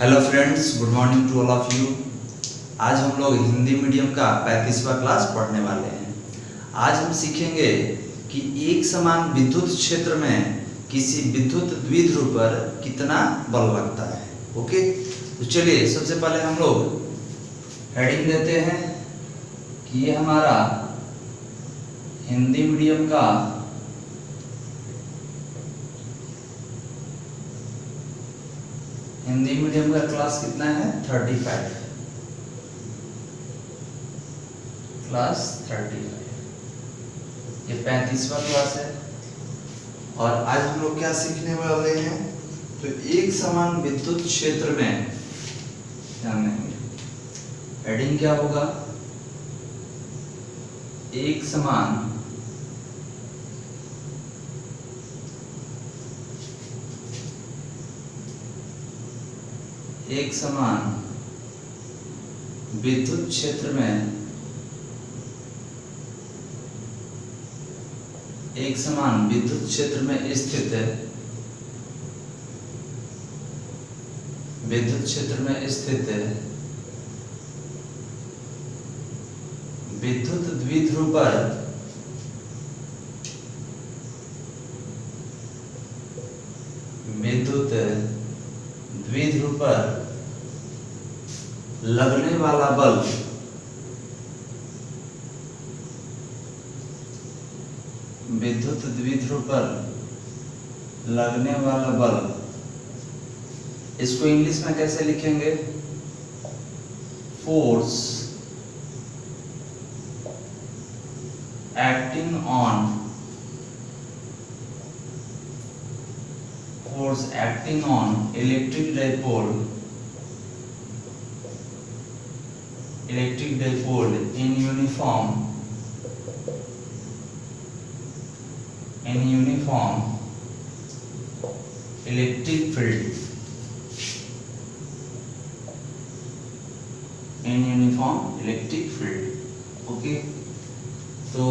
Hello friends, good morning to all of you. आज हम लोग हिंदी मीडियम का 35वां क्लास पढ़ने वाले हैं। आज हम सीखेंगे कि एक समान विद्युत क्षेत्र में किसी विद्युत द्विध्रुव पर कितना बल लगता है। ओके, तो चलिए सबसे पहले हम लोग हेडिंग देते हैं कि ये हमारा हिंदी मीडियम का क्लास कितना है 35, क्लास 35। ये 35वां क्लास है और आज हम लोग क्या सीखने वाले हैं, तो एक समान विद्युत क्षेत्र में हेडिंग क्या होगा, एक समान विद्युत क्षेत्र में स्थित विद्युत द्विध्रुव पर लगने वाला बल इसको इंग्लिश में कैसे लिखेंगे, force acting on electric dipole in uniform electric field okay, तो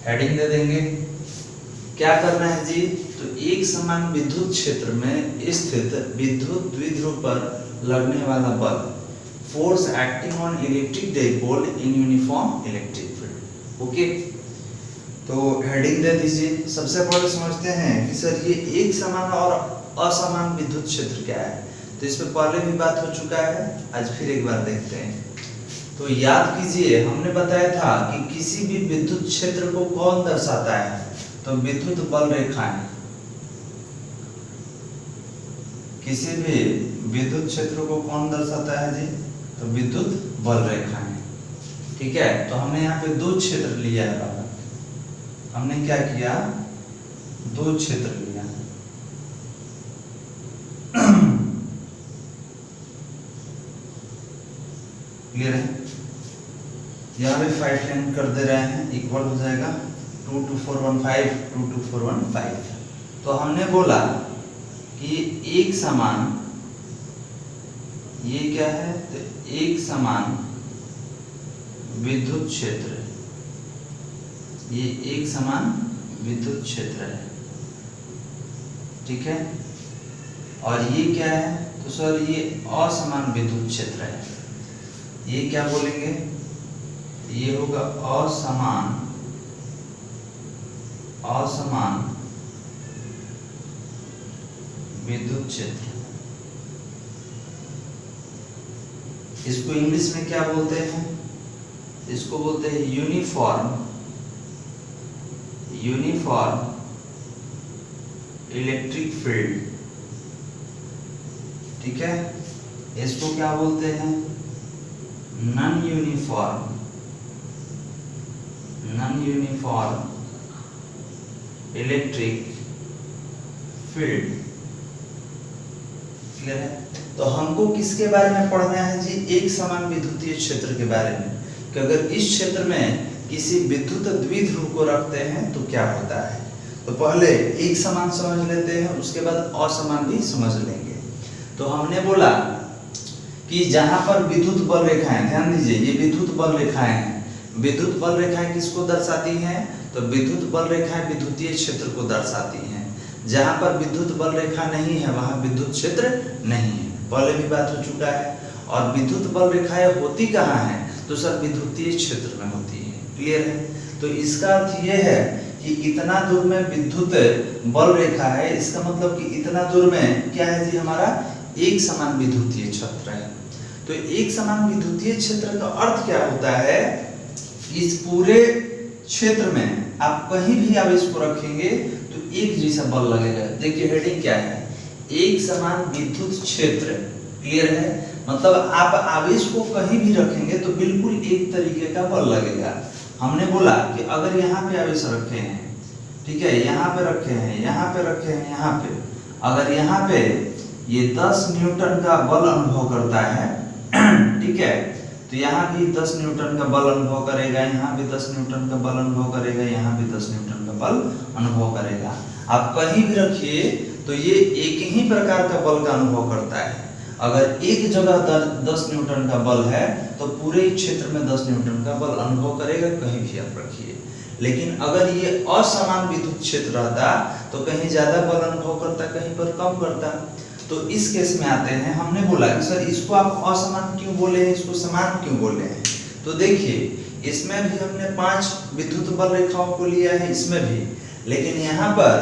हेडिंग दे देंगे। क्या करना है जी, तो एक समान विद्युत क्षेत्र में स्थित विद्युत द्विध्रुव पर लगने वाला बल, force acting on electric dipole in uniform electric field. Okay, तो हेडिंग दे दीजिए। सबसे पहले समझते हैं कि सर ये एक समान और असमान विद्युत क्षेत्र क्या है। तो इस पे पहले भी बात हो चुका है, आज फिर एक बार देखते हैं। तो याद कीजिए, हमने बताया था कि किसी भी विद्युत क्षेत्र को कौन दर्शाता है, तो विद्युत बल रेखाएं। किसी भी विद्युत क्षेत्र को कौन दर्शाता है जी, तो विद्युत बल रेखाएं। ठीक है, तो हमने यहाँ पे दो क्षेत्र लिया है बाबा। हमने क्या किया, दो क्षेत्र लिया। क्लियर है, यहाँ पे 5 लाइन कर दे रहे हैं, इक्वल हो जाएगा 22415। तो हमने बोला कि एक समान, ये क्या है, तो एक समान विद्युत क्षेत्र, ये एक समान विद्युत क्षेत्र है। ठीक है, और ये क्या है, तो सर ये असमान विद्युत क्षेत्र है। ये क्या बोलेंगे, ये होगा असमान विद्युत क्षेत्र। इसको इंग्लिश में क्या बोलते हैं, इसको बोलते हैं यूनिफॉर्म इलेक्ट्रिक फील्ड। ठीक है, इसको क्या बोलते हैं, non uniform electric field. Clear है, तो हमको किसके बारे में पढ़ना है जी, एक समान विद्युतीय क्षेत्र के बारे में, कि अगर इस क्षेत्र में किसी विद्युत द्विध्रुव को रखते हैं तो क्या होता है। तो पहले एक समान समझ लेते हैं, उसके बाद असमान भी समझ लेंगे। तो हमने बोला कि जहां पर विद्युत बल रेखाएं, ध्यान दीजिए ये विद्युत बल रेखाएं हैं। विद्युत बल रेखाएं किसको दर्शाती हैं, तो विद्युत बल रेखाएं विद्युतीय क्षेत्र को दर्शाती हैं। जहां पर विद्युत बल रेखा नहीं है वहां विद्युत क्षेत्र नहीं है। पहले भी बात हो चुका है। और विद्युत बल रेखाएं होती कहाँ है? तो सर विद्युतीय क्षेत्र में होती है। क्लियर है? तो इसका अर्थ ये है कि इतना दूर में विद्युत बल रेखा है, इसका मतलब कि इतना दूर में क्या है जी, हमारा एक समान विद्युतीय क्षेत्र है। तो एक समान विद्युतीय क्षेत्र का अर्थ क्या होता है? इस पूरे क्षेत्र में आप कहीं भी आवेश को रखेंगे तो एक जैसा बल लगेगा। देखिए हेडिंग क्या है, एक समान विद्युत क्षेत्र। क्लियर है? मतलब आप आवेश को कहीं भी रखेंगे तो बिल्कुल एक तरीके का बल लगेगा। हमने बोला कि अगर यहाँ पे आवेश रखे हैं, ठीक है, यहाँ पे रखे हैं, यहाँ पे रखे हैं, यहाँ पे, अगर यहाँ पे ये 10 न्यूटन का बल अनुभव करता है, ठीक है, तो यहाँ भी 10 न्यूटन का बल अनुभव करेगा, यहाँ भी 10 न्यूटन का बल अनुभव करेगा, यहाँ भी 10 न्यूटन का बल अनुभव करेगा। आप कहीं भी रखिए तो ये एक ही प्रकार का बल का अनुभव करता है। अगर एक जगह 10 न्यूटन का बल है तो पूरे क्षेत्र में 10 न्यूटन का बल अनुभव करेगा, कहीं भी आप रखिए। लेकिन अगर ये असमान विद्युत क्षेत्र रहता तो कहीं ज्यादा बल अनुभव करता, कहीं पर कम करता। तो इस केस में आते हैं, हमने बोला कि सर इसको आप असमान क्यों बोले हैं, इसको समान क्यों बोले हैं? तो देखिए इसमें भी हमने 5 विद्युत बल रेखाओं को लिया है, इसमें भी, लेकिन यहाँ पर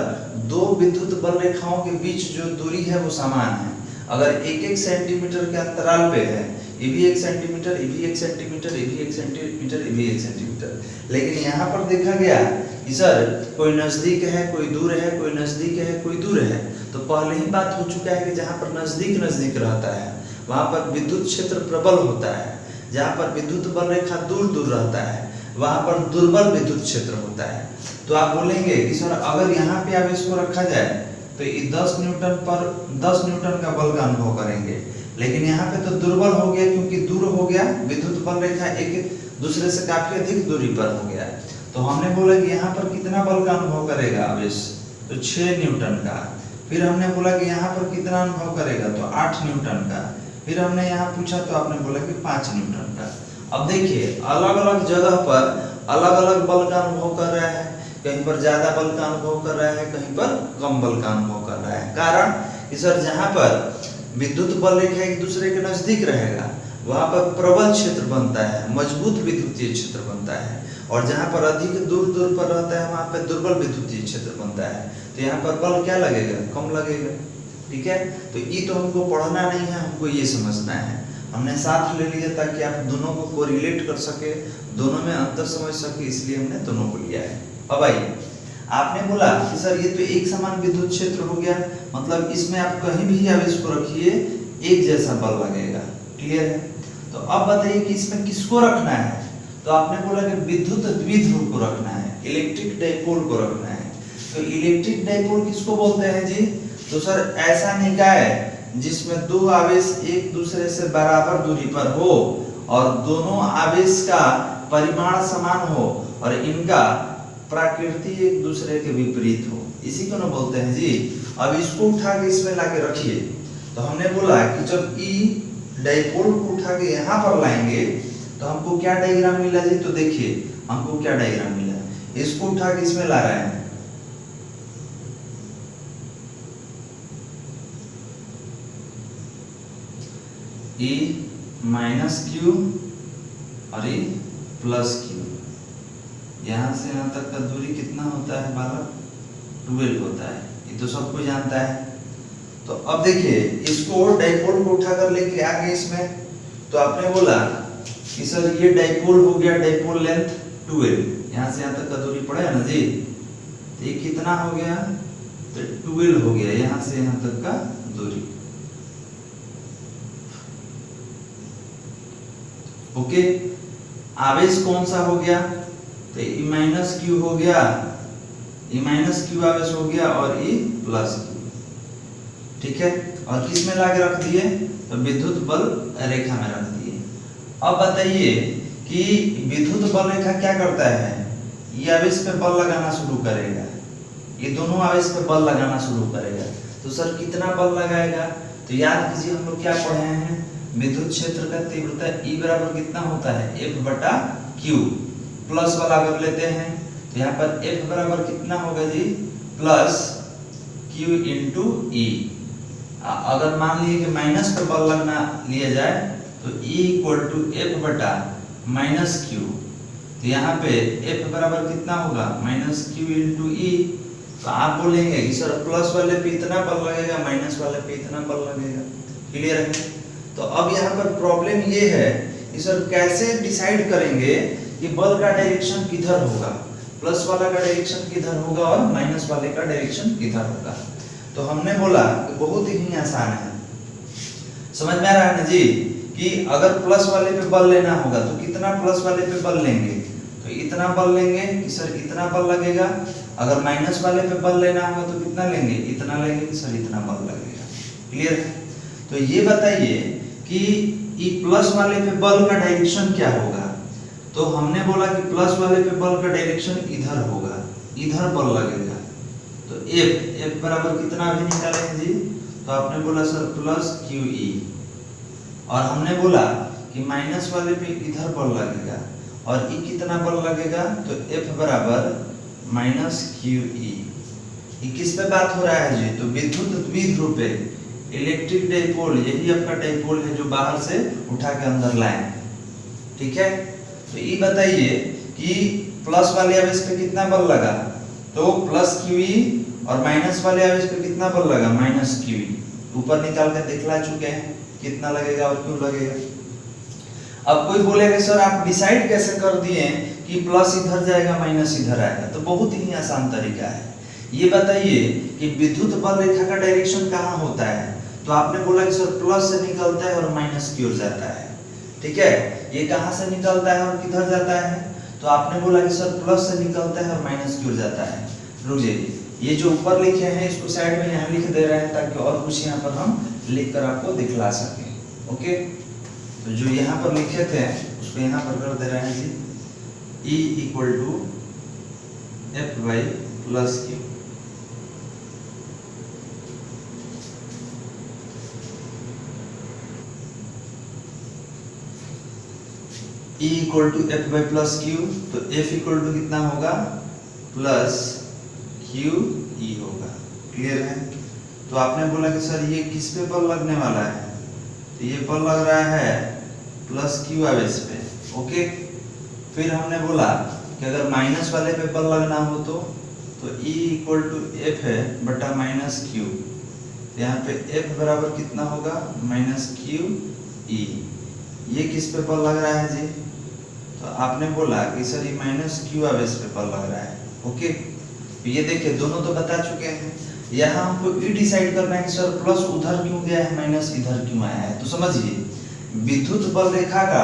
2 विद्युत बल रेखाओं के बीच जो दूरी है वो समान है। अगर 1-1 सेंटीमीटर के अंतराल पे है, ये भी 1 सेंटीमीटर, ये भी 1 सेंटीमीटर, ये भी 1 सेंटीमीटर, ये भी 1 सेंटीमीटर, लेकिन यहाँ पर देखा गया कि सर कोई नजदीक है, कोई दूर है, कोई नजदीक है, कोई दूर है। तो पहले ही बात हो चुका है कि जहाँ पर नजदीक नजदीक रहता है वहाँ पर विद्युत क्षेत्र प्रबल होता है, जहाँ पर विद्युत बल रेखा दूर दूर रहता है वहाँ पर दुर्बल विद्युत क्षेत्र होता है। तो आप बोलेंगे कि सर अगर यहाँ पे आवेश को रखा जाए तो ये 10 न्यूटन पर 10 न्यूटन का बल का अनुभव करेंगे, लेकिन यहाँ पे तो दुर्बल हो गया क्योंकि दूर हो गया, विद्युत बल रेखा एक दूसरे से काफी अधिक दूरी पर हो गया। तो हमने बोला कि यहाँ पर कितना बल का अनुभव करेगा आवेश, तो 6 न्यूटन का। फिर हमने बोला कि यहाँ पर कितना अनुभव करेगा, तो 8 न्यूटन का। फिर हमने यहाँ पूछा तो आपने बोला कि 5 न्यूटन का। अब देखिए अलग अलग जगह पर अलग अलग बल का अनुभव कर रहा है, कहीं पर ज्यादा बल का अनुभव कर रहा है, कहीं पर कम बल का अनुभव कर रहा है। कारण कि सर जहाँ पर विद्युत बल रेखा एक दूसरे के नजदीक रहेगा वहाँ पर प्रबल क्षेत्र बनता है, मजबूत विद्युतीय क्षेत्र बनता है, और जहाँ पर अधिक दूर दूर पर रहता है वहाँ पर दुर्बल विद्युतीय क्षेत्र बनता है। तो यहाँ पर बल क्या लगेगा, कम लगेगा। ठीक है, तो ये तो हमको पढ़ना नहीं है, हमको ये समझना है। हमने साथ ले लिया ताकि आप दोनों को कोरिलेट कर सके, दोनों में अंतर समझ सके, इसलिए हमने दोनों को लिया है। अब आइए, आपने बोला कि सर ये तो एक समान विद्युत क्षेत्र हो गया, मतलब इसमें आप कहीं भी आवेश को रखिए एक जैसा बल लगेगा। क्लियर है? तो अब बताइए कि इसमें किसको रखना है? तो आपने बोला कि विद्युत द्विध्रुव को रखना है, इलेक्ट्रिक डाइपोल को रखना है। तो इलेक्ट्रिक डाइपोल किसको बोलते हैं जी? तो सर ऐसा निकाय जिसमें 2 आवेश एक दूसरे से बराबर दूरी पर हो और दोनों आवेश का परिमाण समान हो और इनका प्रकृति एक दूसरे के विपरीत हो, इसी को ना बोलते हैं जी। अब इसको उठा के इसमें लाके रखिए। तो हमने बोला कि जब ई डाइपोल को उठा के यहाँ पर लाएंगे तो हमको क्या डायग्राम मिला जी? तो देखिए हमको क्या डायग्राम मिला, इसको उठा के इसमें ला रहे हैं, E माइनस क्यू और E प्लस क्यू। यहाँ से यहाँ तक का दूरी कितना होता है बालक? 12 होता है, ये तो सबको जानता है। तो अब देखिए इसको डाइपोल को उठाकर लेके आ गए इसमें, तो आपने बोला कि सर ये डाइपोल हो गया, डाइपोल लेंथ 12, यहाँ से यहाँ तक का दूरी पड़ा है ना जी, तो ये कितना हो गया? तो 12 हो गया यहाँ से यहाँ तक का दूरी। ओके, आवेश कौन सा हो गया? तो E माइनस क्यू हो गया, E माइनस क्यू आवेश हो गया और E प्लस क्यू। ठीक है, और किस में लाके रख दिए? तो विद्युत बल रेखा में रख दिए। अब बताइए कि विद्युत बल रेखा क्या करता है? ये आवेश पे बल लगाना शुरू करेगा, ये दोनों आवेश पे बल लगाना शुरू करेगा। तो सर कितना बल लगाएगा? तो याद कीजिए हम लोग क्या पढ़े हैं, विद्युत क्षेत्र का तीव्रता E बराबर कितना होता है? F बटा Q। प्लस वाला अगर लेते हैं तो यहाँ पर F बराबर कितना होगा जी? Plus Q into E। अगर मान लीजिए कि माइनस पे बल लगना लिया जाए तो E इक्वल टू एफ बटा माइनस क्यू। तो यहाँ पे F बराबर कितना होगा माइनस क्यू इंटू ई। तो आप बोलेंगे कि सर प्लस वाले पे इतना बल लगेगा, माइनस वाले पे इतना बल लगेगा। क्लियर है? तो अब यहाँ पर प्रॉब्लम ये है कि सर कैसे डिसाइड करेंगे कि बल का डायरेक्शन किधर होगा, प्लस वाला का डायरेक्शन किधर होगा और माइनस वाले का डायरेक्शन किधर होगा। तो हमने बोला कि बहुत ही आसान है, समझ में आ रहा है ना जी, कि अगर प्लस वाले पे बल लेना होगा तो कितना प्लस वाले पे बल लेंगे, तो इतना बल लेंगे कि सर इतना बल लगेगा। अगर माइनस वाले पे बल लेना होगा तो कितना लेंगे, इतना लेंगे कि सर इतना बल लगेगा। क्लियर है? तो ये बताइए कि ई प्लस वाले पे बल का डायरेक्शन क्या होगा। तो हमने बोला कि प्लस वाले पे बल का डायरेक्शन इधर होगा, इधर बल लगेगा। तो F बराबर कितना भी निकालेंगे जी, तो आपने बोला सर प्लस क्यू ई, और हमने बोला कि माइनस वाले पे इधर बल लगेगा और ई कितना बल लगेगा, तो F बराबर माइनस क्यू ई। ये किस पे बात हो रहा है जी, तो विद्युत द्विध्रुव पे इलेक्ट्रिक डाइपोल, यही आपका डाइपोल है जो बाहर से उठा के अंदर लाए। ठीक है? तो ये बताइए कि प्लस वाले आवेश पे कितना बल लगा, तो प्लस क्यूई, और माइनस वाले आवेश पे कितना बल लगा, माइनस क्यूई। ऊपर निकाल के दिखला चुके हैं कितना लगेगा और क्यों लगेगा। अब कोई बोलेगा सर आप डिसाइड कैसे कर दिए कि प्लस इधर जाएगा माइनस इधर आएगा। तो बहुत ही आसान तरीका है। ये बताइए कि विद्युत बल रेखा का डायरेक्शन कहाँ होता है, तो आपने बोला कि सर प्लस से निकलता है और माइनस की ओर जाता है। ठीक है? ये कहाँ से निकलता है और किधर जाता है, तो आपने बोला कि सर प्लस से निकलता है और माइनस की ओर जाता है। रुक जाइए, ये जो ऊपर लिखे हैं इसको साइड में यहाँ लिख दे रहे हैं ताकि और कुछ यहाँ पर हम लिख कर आपको दिखला सकें। ओके? तो जो यहाँ पर लिखे थे उसको यहाँ पर कर दे रहे हैं जी, E equal to F by plus Q. E equal to F by plus Q, तो F इक्वल टू कितना होगा, प्लस क्यू ई होगा। क्लियर है? तो आपने बोला कि सर ये किस पे बल लगने वाला है, तो ये बल लग रहा है प्लस क्यू आवेश पे। ओके? फिर हमने बोला कि अगर माइनस वाले पे बल लगना हो तो E इक्वल टू एफ है बटा माइनस क्यू। यहाँ पे F बराबर कितना होगा, माइनस क्यू ई। ये किस पे बल लग रहा है जी, तो आपने बोला कि सर ये माइनस क्यू आवेश पे बल लग रहा है। ओके? ये देखिए दोनों तो बता चुके हैं। यहाँ हमको ये डिसाइड करना है कि सर प्लस उधर क्यों गया है, माइनस इधर क्यों आया है। तो समझिए विद्युत बल रेखा का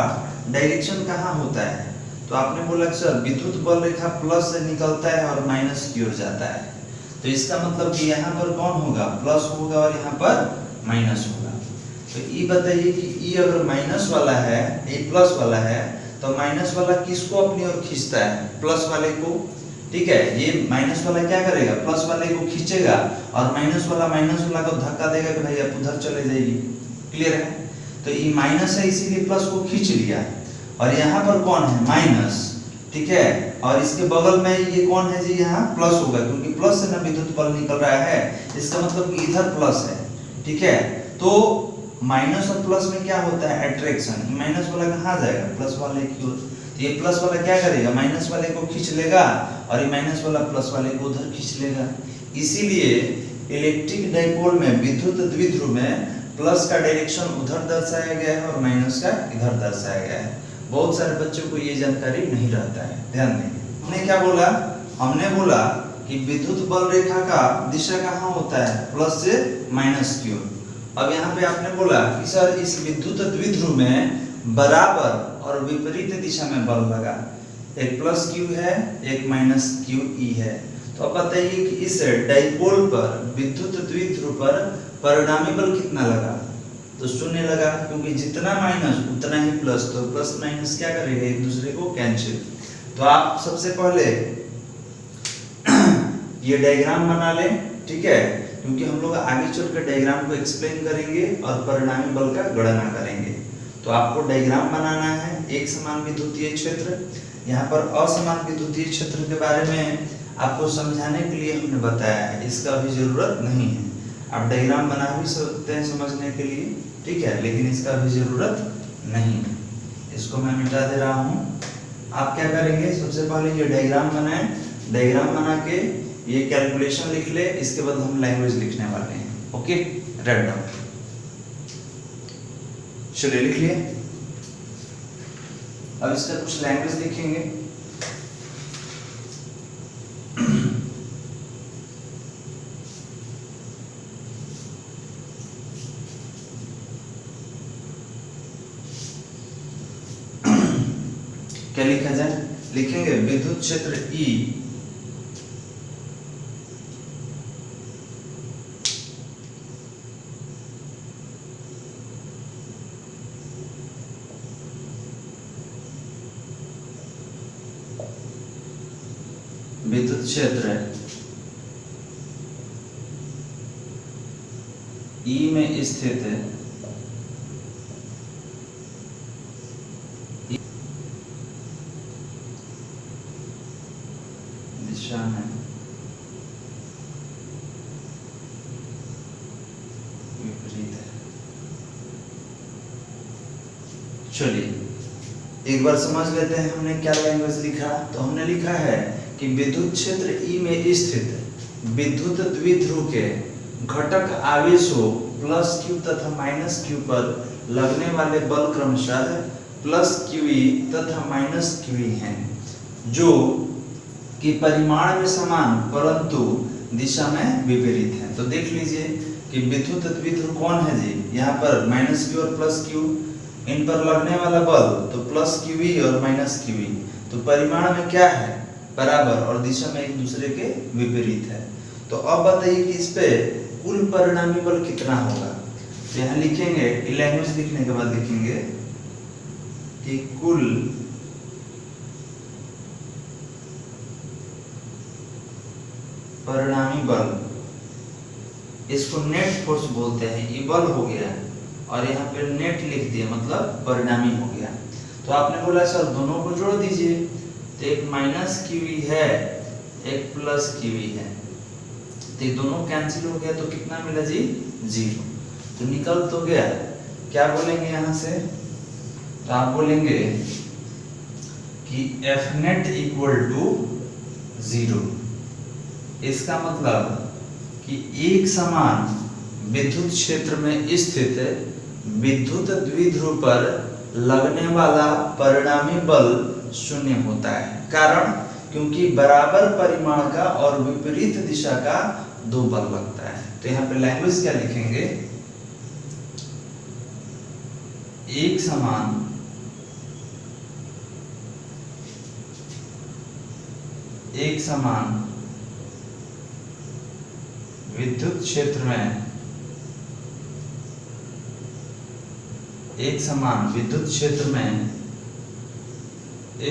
डायरेक्शन कहाँ होता है, तो आपने बोला कि सर विद्युत बल रेखा प्लस से निकलता है और माइनस की ओर जाता है। तो इसका मतलब कि यहाँ पर कौन होगा, प्लस होगा और यहाँ पर माइनस होगा। तो ये बताइए कि ये अगर माइनस वाला है, ये प्लस वाला है, तो माइनस वाला किसको अपनी ओर खींचता है, प्लस वाले को। ठीक है? ये माइनस वाला क्या करेगा, प्लस वाले को खींचेगा और माइनस वाला को धक्का देगा कि भाई आप उधर चले जाइए। क्लियर है? तो ये माइनस है इसीलिए प्लस को खींच लिया, और यहाँ पर कौन है, माइनस। ठीक है? और इसके बगल में ये कौन है जी, यहाँ प्लस होगा क्योंकि प्लस से ना विद्युत बल निकल रहा है, इसका मतलब कि इधर प्लस है। ठीक है? तो माइनस और प्लस में क्या होता है, अट्रैक्शन। माइनस वाला कहाँ जाएगा, प्लस वाले की ओर। तो ये प्लस वाला क्या करेगा, माइनस वाले को खींच लेगा, और ये माइनस वाला प्लस वाले को उधर खींच लेगा। इसीलिए इलेक्ट्रिक डाइपोल में, विद्युत द्विध्रुव में प्लस का डायरेक्शन उधर दर्शाया गया है और माइनस का इधर दर्शाया गया है। बहुत सारे बच्चों को ये जानकारी नहीं रहता है, ध्यान देंगे। हमने क्या बोला, हमने बोला कि विद्युत बल रेखा का दिशा कहाँ होता है, प्लस से माइनस की ओर। अब यहाँ पे आपने बोला कि सर इस विद्युत द्विध्रुव में बराबर और विपरीत दिशा में बल लगा, एक प्लस क्यू है एक माइनस क्यू ई है। तो अब बताइए कि इस डाइपोल पर, विद्युत द्विध्रुव पर परिणामी बल कितना लगा, तो शून्य लगा, क्योंकि जितना माइनस उतना ही प्लस, तो प्लस माइनस क्या करेगा, एक दूसरे को कैंसिल। तो आप सबसे पहले ये डायग्राम बना लें। ठीक है? क्योंकि हम लोग आगे चलकर डायग्राम को एक्सप्लेन करेंगे और परिणामी बल का गणना करेंगे। तो आपको डायग्राम बनाना है, एक समान विद्युतीय क्षेत्र, यहाँ पर असमान विद्युतीय क्षेत्र के बारे में आपको समझाने के लिए हमने बताया है, इसका अभी जरूरत नहीं है। आप डायग्राम बना भी सकते हैं समझने के लिए, ठीक है, लेकिन इसका भी जरूरत नहीं है। इसको मैं मिटा दे रहा हूँ। आप क्या करेंगे, सबसे पहले ये डायग्राम बनाएं, डायग्राम बना के ये कैलकुलेशन लिख ले, इसके बाद हम लैंग्वेज लिखने वाले हैं। ओके, राइट डाउन, चलिए लिख लिए। अब इसका कुछ लैंग्वेज लिखेंगे। क्या लिखा जाए, लिखेंगे विद्युत क्षेत्र E विद्युत क्षेत्र E में स्थित है, दिशा में विपरीत है। चलिए एक बार समझ लेते हैं हमने क्या लैंग्वेज लिखा। तो हमने लिखा है कि विद्युत क्षेत्र E में स्थित विद्युत द्विध्रुव के घटक आवेशों प्लस Q तथा माइनस Q पर लगने वाले बल क्रमशः प्लस QE तथा माइनस QE हैं, जो कि परिमाण में समान परंतु दिशा में विपरीत है। तो देख लीजिए कि विद्युत द्विध्रुव कौन है जी, यहाँ पर माइनस Q और प्लस Q, इन पर लगने वाला बल तो प्लस QE और माइनस QE, तो परिमाण में क्या है, बराबर, और दिशा में एक दूसरे के विपरीत है। तो अब बताइए कि इस पे कुल परिणामी बल कितना होगा। तो यहाँ लिखेंगे, लैंग्वेज लिखने के बाद लिखेंगे कि कुल परिणामी बल, इसको नेट फोर्स बोलते हैं। ये बल हो गया और यहाँ पे नेट लिख दिया, मतलब परिणामी हो गया। तो आपने बोला सर दोनों को जोड़ दीजिए, तो एक माइनस QE है, एक प्लस QE है, तो ये दोनों कैंसिल हो गया, तो कितना मिला जी, 0। तो निकल तो गया। क्या बोलेंगे यहाँ से, तो आप बोलेंगे कि F net इक्वल टू 0। इसका मतलब कि एक समान विद्युत क्षेत्र में स्थित विद्युत द्विध्रुव पर लगने वाला परिणामी बल शून्य होता है। कारण क्योंकि बराबर परिमाण का और विपरीत दिशा का दो बल लगता है। तो यहाँ पे लैंग्वेज क्या लिखेंगे, एक समान विद्युत क्षेत्र में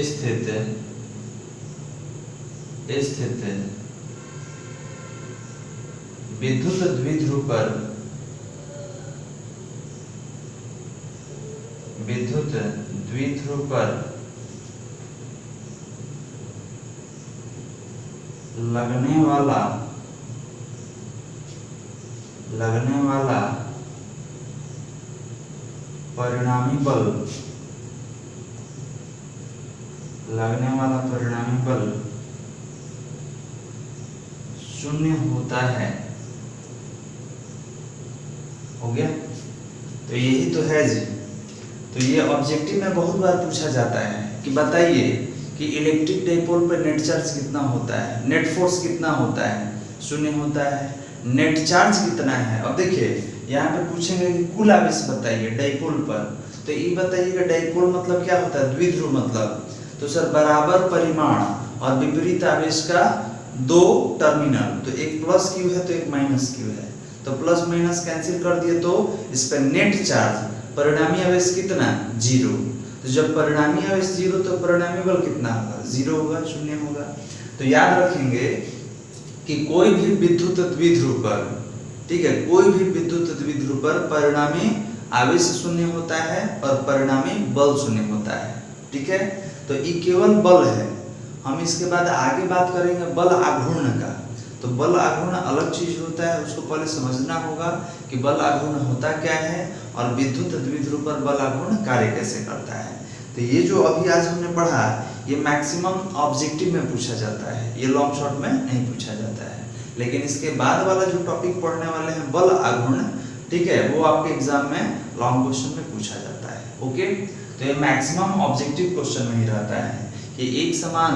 स्थित विद्युत द्विध्रुव पर लगने वाला परिणामी बल शून्य होता है। हो गया, तो यही तो है जी। तो ये ऑब्जेक्टिव में बहुत बार पूछा जाता है कि बताइए कि इलेक्ट्रिक डाइपोल पर नेट चार्ज कितना होता है, नेट फोर्स कितना होता है, शून्य होता है। नेट चार्ज कितना है, अब देखिए यहाँ पे पूछेंगे कि कुल आवेश बताइए डाइपोल पर, तो ये बताइएगा डाइपोल मतलब क्या होता है, द्विध्रुव मतलब। तो सर बराबर परिमाण और विपरीत आवेश का दो टर्मिनल, तो एक प्लस Q है तो एक माइनस Q है, तो प्लस माइनस कैंसिल कर दिए, तो इस पर नेट चार्ज परिणामी आवेश कितना, 0। तो जब परिणामी आवेश 0 तो परिणामी बल कितना होगा, 0 होगा, शून्य होगा। तो याद रखेंगे कि कोई भी विद्युत द्विध्रुव पर, ठीक है, कोई भी विद्युत द्विध्रुव पर परिणामी आवेश शून्य होता है और परिणामी बल शून्य होता है, ठीक है। तो ये केवल बल है, हम इसके बाद आगे बात करेंगे बल आघूर्ण का। तो तो बल आघूर्ण अलग चीज होता है, उसको पहले समझना होगा कि बल आघूर्ण होता क्या है और विद्युत द्विध्रुव पर बल आघूर्ण कार्य कैसे करता है। तो ये जो अभी आज हमने पढ़ा ये मैक्सिमम ऑब्जेक्टिव में पूछा जाता है, ये लॉन्ग शॉट में नहीं पूछा जाता है। लेकिन इसके बाद वाला जो टॉपिक पढ़ने वाले हैं बल आघूर्ण, ठीक है, वो आपके एग्जाम में लॉन्ग क्वेश्चन में पूछा जाता है। ओके, तो ये मैक्सिमम ऑब्जेक्टिव क्वेश्चन में ही रहता है कि एक समान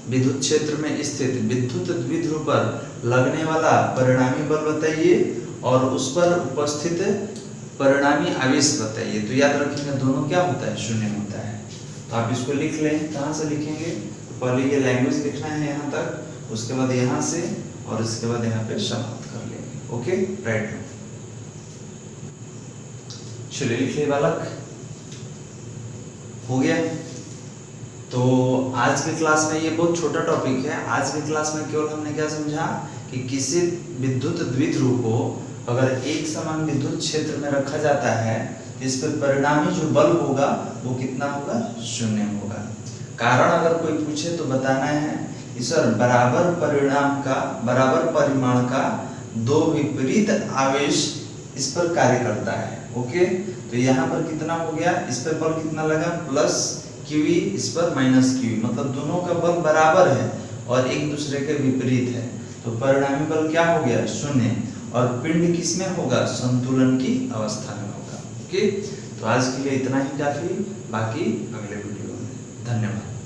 विद्युत क्षेत्र में स्थित विद्युत द्विध्रुव पर लगने वाला परिणामी बल बताइए और उस पर उपस्थित परिणामी आवेश बताइए। तो याद रखिएगा दोनों क्या होता है, शून्य होता है। तो आप इसको लिख लें, कहाँ से लिखेंगे, तो पहले ये लैंग्वेज लिखना है यहाँ तक, उसके बाद यहाँ से और इसके बाद यहाँ पे समाप्त कर लेंगे। ओके, राइट, चलिए लिख ले बालक, हो गया। तो आज के क्लास में ये बहुत छोटा टॉपिक है। आज के क्लास में केवल हमने क्या समझा कि किसी विद्युत द्विध्रुव को अगर एक समान विद्युत क्षेत्र में रखा जाता है, इस पर परिणामी जो बल होगा वो कितना होगा, शून्य होगा। कारण अगर कोई पूछे तो बताना है कि सर बराबर परिणाम का, बराबर परिमाण का दो विपरीत आवेश इस पर कार्य करता है। ओके, तो यहाँ पर कितना हो गया, इस पर बल कितना लगा, प्लस क्यूई, इस पर माइनस क्यूई, मतलब दोनों का बल बराबर है और एक दूसरे के विपरीत है। तो परिणामी बल क्या हो गया, शून्य, और पिंड किस में होगा, संतुलन की अवस्था में होगा। ओके, तो आज के लिए इतना ही काफी, बाकी अगले वीडियो में। धन्यवाद।